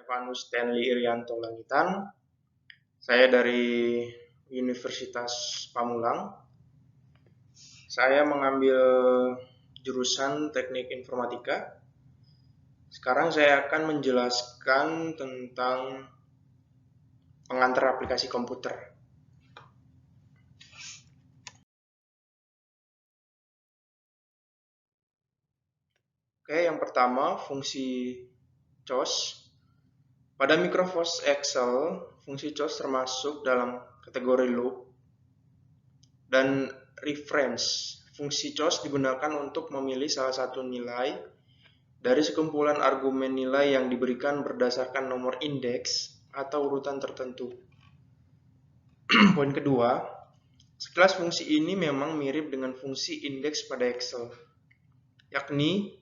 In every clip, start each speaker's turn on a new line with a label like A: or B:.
A: Stefanus Stanley Irianto Langitan. Saya dari Universitas Pamulang. Saya mengambil jurusan Teknik Informatika. Sekarang saya akan menjelaskan tentang pengantar aplikasi komputer. Oke, yang pertama fungsi COS. Pada Microsoft Excel, fungsi COS termasuk dalam kategori loop dan reference. Fungsi COS digunakan untuk memilih salah satu nilai dari sekumpulan argumen nilai yang diberikan berdasarkan nomor indeks atau urutan tertentu. Poin kedua, sekelas fungsi ini memang mirip dengan fungsi indeks pada Excel, yakni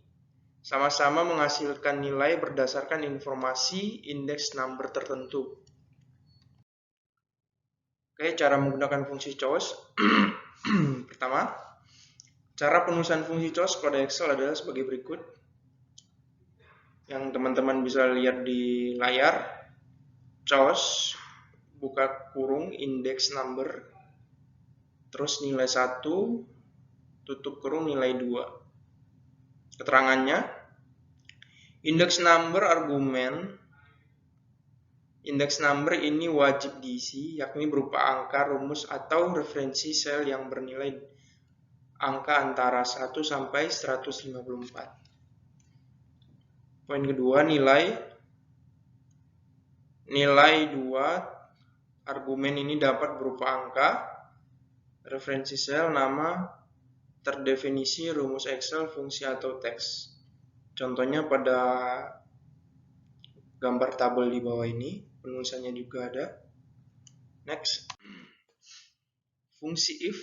A: sama-sama menghasilkan nilai berdasarkan informasi index number tertentu. Oke, cara menggunakan fungsi COS. Pertama, cara penulisan fungsi COS pada Excel adalah sebagai berikut. Yang teman-teman bisa lihat di layar, COS buka kurung index number, terus nilai 1, tutup kurung nilai 2. Keterangannya, index number argumen. Index number ini wajib diisi, yakni berupa angka, rumus, atau referensi sel yang bernilai angka antara 1 sampai 154. Poin kedua, nilai 2 argumen ini dapat berupa angka, referensi sel, nama, terdefinisi, rumus Excel, fungsi, atau teks. Contohnya pada gambar tabel di bawah ini, penulisannya juga ada. Next, fungsi if,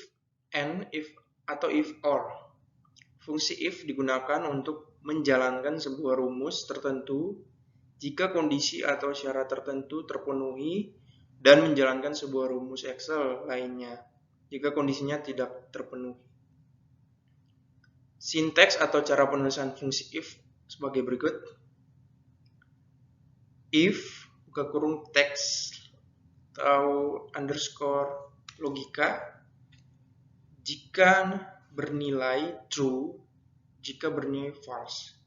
A: and, if, atau if or. Fungsi if digunakan untuk menjalankan sebuah rumus tertentu jika kondisi atau syarat tertentu terpenuhi dan menjalankan sebuah rumus Excel lainnya jika kondisinya tidak terpenuhi. Sinteks atau cara penulisan fungsi if sebagai berikut. If, buka kurung teks atau underscore logika, jika bernilai true, jika bernilai false.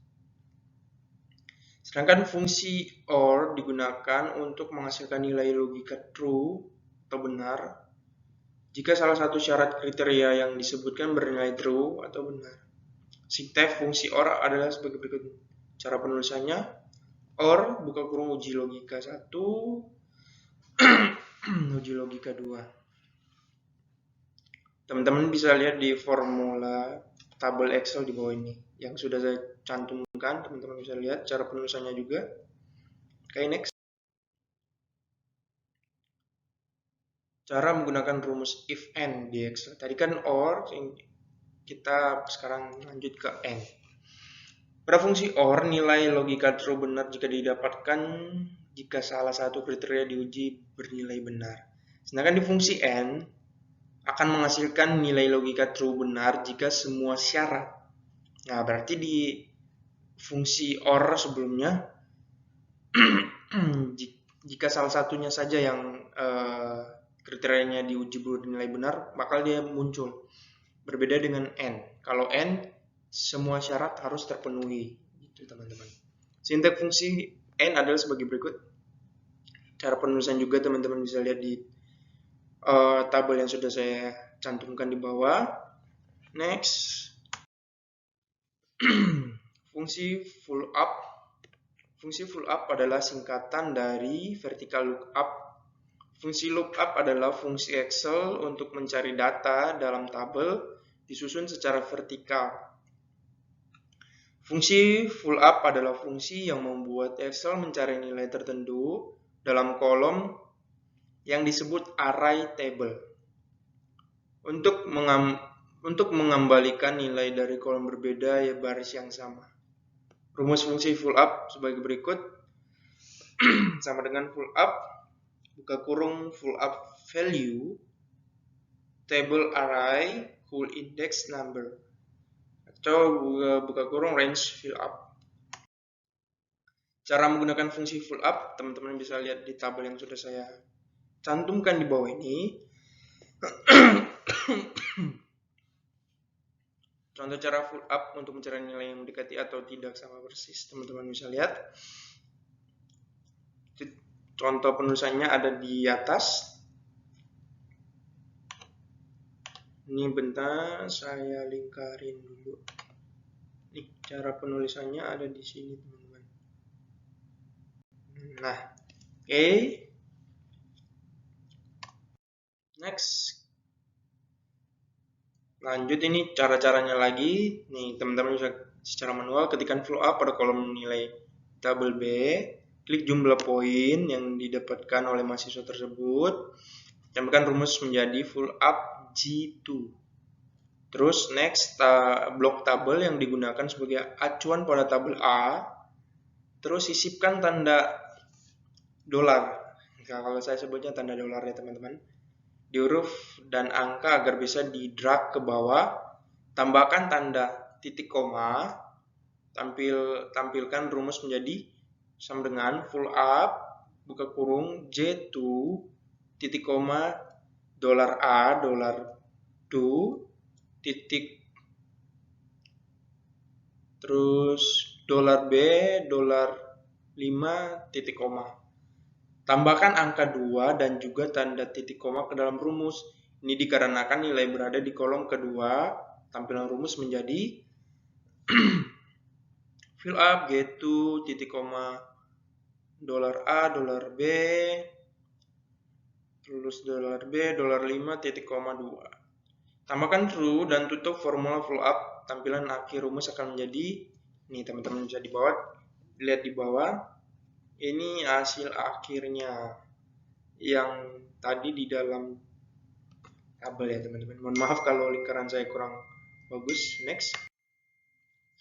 A: Sedangkan fungsi or digunakan untuk menghasilkan nilai logika true atau benar jika salah satu syarat kriteria yang disebutkan bernilai true atau benar. Sinteks fungsi or adalah sebagai berikut. Cara penulisannya, or, buka kurung uji logika 1, uji logika 2. Teman-teman bisa lihat di formula tabel Excel di bawah ini yang sudah saya cantumkan. Teman-teman bisa lihat cara penulisannya juga. Oke, next. Cara menggunakan rumus if and di Excel. Tadi kan or, kita sekarang lanjut ke and. Pada fungsi or, nilai logika true benar jika didapatkan jika salah satu kriteria diuji bernilai benar. Sedangkan di fungsi and akan menghasilkan nilai logika true benar jika semua syarat. Nah, berarti di fungsi or sebelumnya, jika salah satunya saja yang kriterianya diuji bernilai benar, bakal dia muncul. Berbeda dengan and. Kalau and, semua syarat harus terpenuhi. Gitu, teman-teman. Sinteks fungsi and adalah sebagai berikut. Cara penulisan juga teman-teman bisa lihat di tabel yang sudah saya cantumkan di bawah. Next, fungsi full up. Fungsi full up adalah singkatan dari vertical lookup. Fungsi lookup adalah fungsi Excel untuk mencari data dalam tabel disusun secara vertikal. Fungsi full up adalah fungsi yang membuat Excel mencari nilai tertentu dalam kolom yang disebut array table. Untuk mengembalikan nilai dari kolom berbeda ya baris yang sama. Rumus fungsi full up sebagai berikut. Sama dengan full up, buka kurung full up value, table array, full index number. Atau buka kurung range fill up. Cara menggunakan fungsi full up, teman-teman bisa lihat di tabel yang sudah saya cantumkan di bawah ini. Contoh cara full up untuk mencari nilai yang mendekati atau tidak sama persis, teman-teman bisa lihat. Contoh penulisannya ada di atas. Ini bentar, saya lingkarin dulu. Nih, cara penulisannya ada di sini, teman-teman. Nah, oke. Next. Lanjut, ini cara-caranya lagi. Nih, teman-teman bisa secara manual ketikkan full up pada kolom nilai tabel B. Klik jumlah poin yang didapatkan oleh mahasiswa tersebut. Tambahkan rumus menjadi full up G2. Terus next, blok tabel yang digunakan sebagai acuan pada tabel A. Terus sisipkan tanda dolar. Nah, kalau saya sebutnya tanda dolar ya teman-teman. Di huruf dan angka agar bisa di drag ke bawah. Tambahkan tanda titik koma. Tampilkan rumus menjadi sama dengan full up buka kurung J2 titik koma dolar A dolar 2 titik terus dolar B dolar 5 titik koma. Tambahkan angka 2 dan juga tanda titik koma ke dalam rumus. Ini dikarenakan nilai berada di kolom kedua. Tampilan rumus menjadi fill up G2 titik koma dolar A dolar B terus dolar B dolar 5 titik koma 2. Tambahkan true dan tutup formula full up. Tampilan akhir rumus akan menjadi ini, teman-teman bisa lihat di bawah. Ini hasil akhirnya yang tadi di dalam tabel ya teman-teman. Mohon maaf kalau lingkaran saya kurang bagus. Next.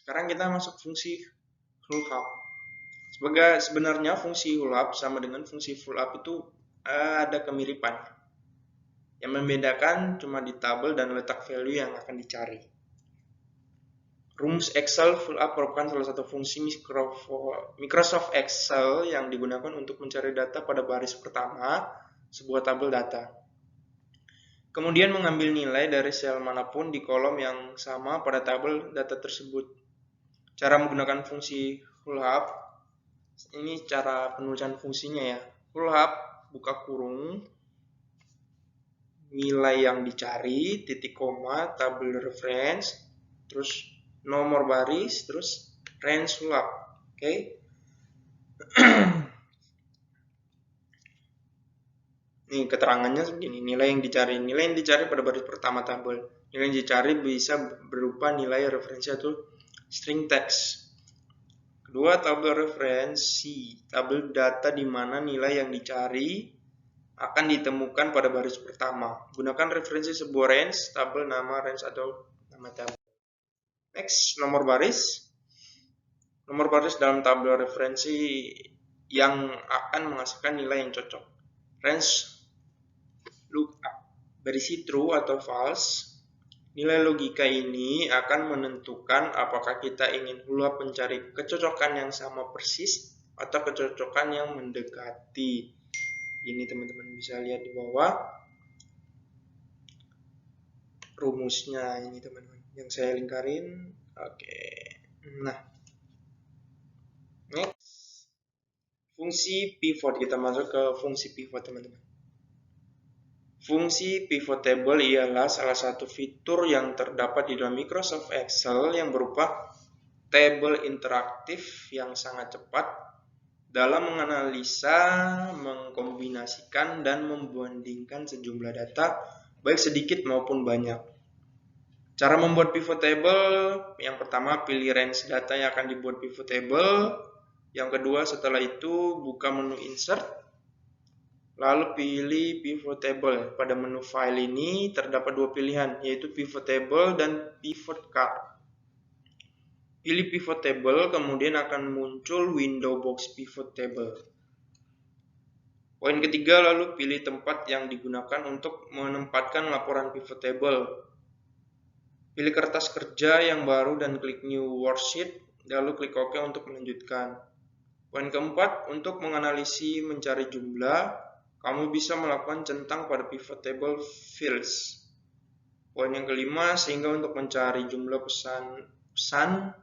A: Sekarang kita masuk fungsi full up. Sebenarnya fungsi full up sama dengan fungsi full up itu ada kemiripan. Yang membedakan cuma di tabel dan letak value yang akan dicari. Rumus Excel full up merupakan salah satu fungsi Microsoft Excel yang digunakan untuk mencari data pada baris pertama sebuah tabel data. Kemudian mengambil nilai dari sel manapun di kolom yang sama pada tabel data tersebut. Cara menggunakan fungsi full up, ini cara penulisan fungsinya ya. Full up buka kurung nilai yang dicari titik koma tabel reference terus nomor baris, terus range full up. Oke. Ini keterangannya begini, nilai yang dicari pada baris pertama tabel. Nilai yang dicari bisa berupa nilai referensi atau string text. Kedua, tabel referensi, tabel data di mana nilai yang dicari akan ditemukan pada baris pertama. Gunakan referensi sebuah range, tabel nama range atau nama tabel. Next, nomor baris. Nomor baris dalam tabel referensi yang akan menghasilkan nilai yang cocok. Range lookup berisi true atau false. Nilai logika ini akan menentukan apakah kita ingin full up mencari kecocokan yang sama persis atau kecocokan yang mendekati. Ini teman-teman bisa lihat di bawah rumusnya ini teman-teman yang saya lingkarin. Oke. Nah, next fungsi pivot, kita masuk ke fungsi pivot teman-teman. Fungsi pivot table ialah salah satu fitur yang terdapat di dalam Microsoft Excel yang berupa tabel interaktif yang sangat cepat dalam menganalisa, mengkombinasikan, dan membandingkan sejumlah data baik sedikit maupun banyak. Cara membuat pivot table, yang pertama pilih range data yang akan dibuat pivot table. Yang kedua setelah itu buka menu insert. Lalu pilih pivot table. Pada menu file ini terdapat dua pilihan, yaitu pivot table dan pivot card. Pilih pivot table, kemudian akan muncul window box pivot table. Poin ketiga, lalu pilih tempat yang digunakan untuk menempatkan laporan pivot table. Pilih kertas kerja yang baru dan klik new worksheet, lalu klik OK untuk melanjutkan. Poin keempat, untuk menganalisis mencari jumlah, kamu bisa melakukan centang pada pivot table fields. Poin yang kelima, sehingga untuk mencari jumlah pesan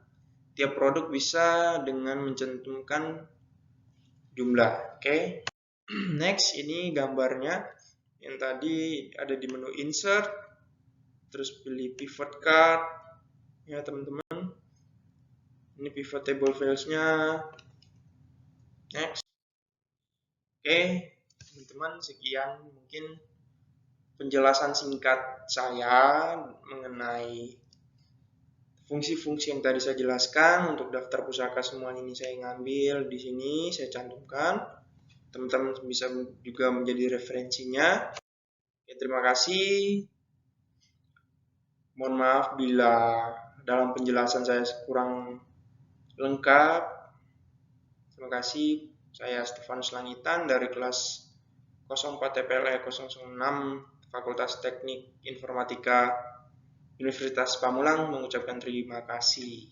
A: tiap produk bisa dengan mencantumkan jumlah. Oke. Next, ini gambarnya yang tadi ada di menu insert, terus pilih pivot card ya teman-teman. Ini pivot table fields-nya. Next. Oke, teman-teman, sekian mungkin penjelasan singkat saya mengenai fungsi-fungsi yang tadi saya jelaskan. Untuk daftar pusaka semua ini saya ngambil di sini, saya cantumkan. Teman-teman bisa juga menjadi referensinya. Ya, terima kasih. Mohon maaf bila dalam penjelasan saya kurang lengkap. Terima kasih. Saya Stefanus Langitan dari kelas 04 TPLE 006 Fakultas Teknik Informatika Universitas Pamulang mengucapkan terima kasih.